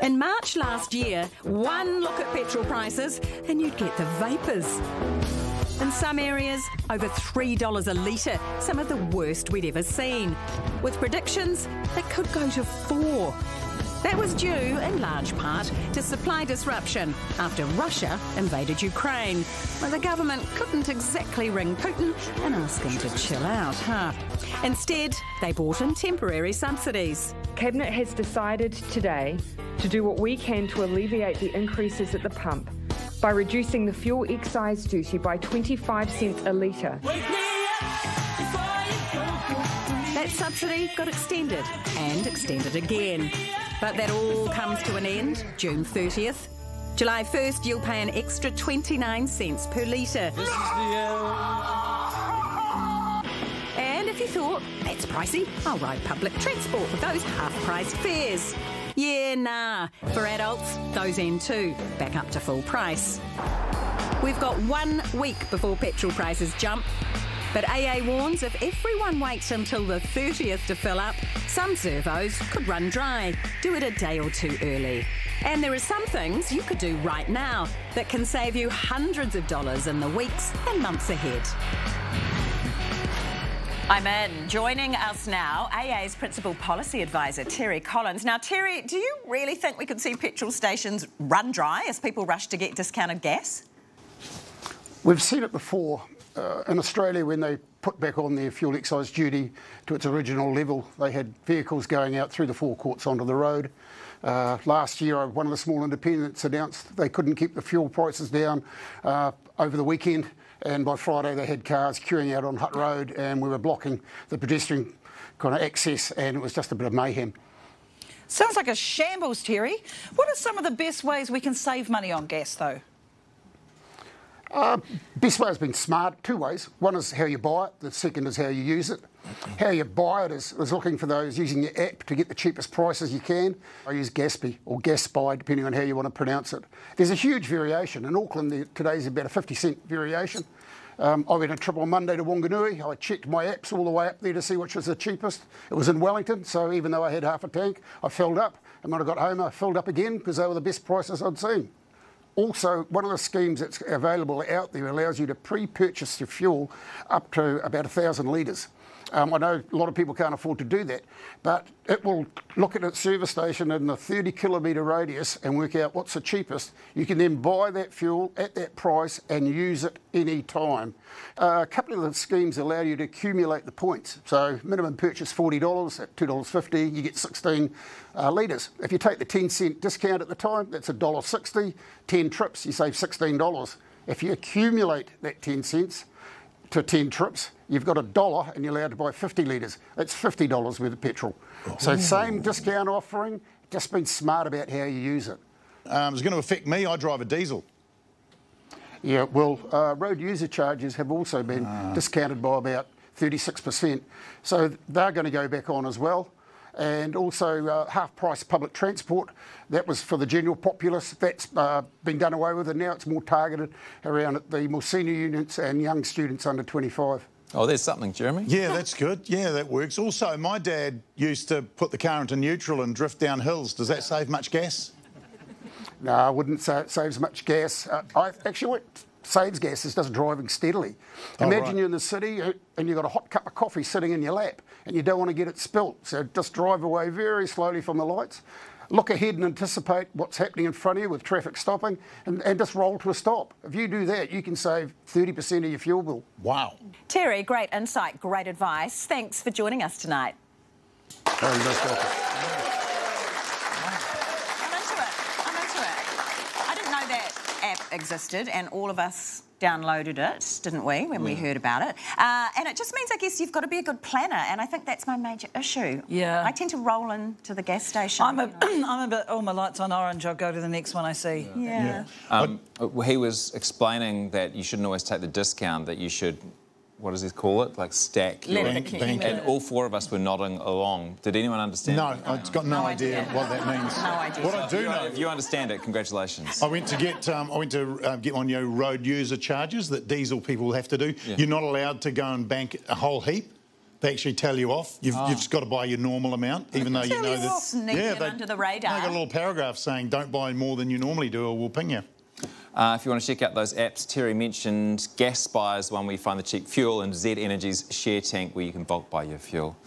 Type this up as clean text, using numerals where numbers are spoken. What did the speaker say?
In March last year, one look at petrol prices and you'd get the vapours. In some areas, over $3 a litre, some of the worst we'd ever seen, with predictions that could go to $4. That was due, in large part, to supply disruption after Russia invaded Ukraine. Well, the government couldn't exactly ring Putin and ask him to chill out, huh? Instead, they brought in temporary subsidies. Cabinet has decided today to do what we can to alleviate the increases at the pump by reducing the fuel excise duty by 25 cents a litre. That subsidy got extended and extended again. But that all comes to an end June 30th. July 1st, you'll pay an extra 29 cents per litre. And if you thought, that's pricey, I'll ride public transport with those half-price fares. Yeah, nah. For adults, those end too, back up to full price. We've got 1 week before petrol prices jump. But AA warns if everyone waits until the 30th to fill up, some servos could run dry. Do it a day or two early. And there are some things you could do right now that can save you hundreds of dollars in the weeks and months ahead. I'm in. Joining us now, AA's Principal Policy Advisor, Terry Collins. Now, Terry, do you really think we could see petrol stations run dry as people rush to get discounted gas? We've seen it before. In Australia, when they put back on their fuel excise duty to its original level, they had vehicles going out through the forecourts onto the road. Last year, one of the small independents announced they couldn't keep the fuel prices down over the weekend, and by Friday they had cars queuing out on Hutt Road and we were blocking the pedestrian kind of access, and it was just a bit of mayhem. Sounds like a shambles, Terry. What are some of the best ways we can save money on gas, though? Best way has been smart, 2 ways. One is how you buy it, the second is how you use it. How you buy it is looking for those using your app to get the cheapest prices you can. I use Gaspy or Gaspy, depending on how you want to pronounce it. There's a huge variation. In Auckland, today's about a 50-cent variation. I went a trip on Monday to Wanganui. I checked my apps all the way up there to see which was the cheapest. It was in Wellington, so even though I had half a tank, I filled up. And when I got home, I filled up again because they were the best prices I'd seen. Also, one of the schemes that's available out there allows you to pre-purchase your fuel up to about 1,000 litres. I know a lot of people can't afford to do that, but it will look at its service station in the 30-kilometre radius and work out what's the cheapest. You can then buy that fuel at that price and use it any time. A couple of the schemes allow you to accumulate the points. So minimum purchase $40 at $2.50, you get 16 litres. If you take the 10-cent discount at the time, that's $1.60. 10 trips, you save $16. If you accumulate that 10 cents to 10 trips, you've got $1 and you're allowed to buy 50 litres. That's $50 worth of petrol. Oh. So same discount offering, just being smart about how you use it. It's going to affect me. I drive a diesel. Yeah, well, road user charges have also been discounted by about 36%. So they're going to go back on as well. And also half-price public transport. That was for the general populace. That's been done away with, and now it's more targeted around the more senior units and young students under 25. Oh, there's something, Jeremy. Yeah, that's good. Yeah, that works. Also, my dad used to put the car into neutral and drift down hills. Does that save much gas? No, I wouldn't say it saves much gas. What saves gas is just driving steadily. Imagine you're in the city and you've got a hot cup of coffee sitting in your lap and you don't want to get it spilt. So just drive away very slowly from the lights. Look ahead and anticipate what's happening in front of you with traffic stopping and just roll to a stop. If you do that, you can save 30% of your fuel bill. Wow. Terry, great insight, great advice. Thanks for joining us tonight. Very most welcome. I didn't know that app existed, and all of us downloaded it, didn't we, when we heard about it? And it just means, I guess, you've got to be a good planner, and I think that's my major issue. Yeah. I tend to roll into the gas station. I'm a bit, oh, my light's on orange, I'll go to the next one I see. Yeah. He was explaining that you shouldn't always take the discount, that you should, what does he call it, like stack your... Bank. And all four of us were nodding along. Did anyone understand? No, I've got no idea what that means. No idea. What I do know... If you understand it, congratulations. I went to get my road user charges that diesel people have to do. Yeah. You're not allowed to go and bank a whole heap. they actually tell you off. You've just got to buy your normal amount, even though you know that. Sneaking under the radar. They got a little paragraph saying don't buy more than you normally do, or we'll ping you. If you want to check out those apps, Terry mentioned Gas Spy is one where you find the cheap fuel, and Z Energy's Share Tank where you can bulk buy your fuel.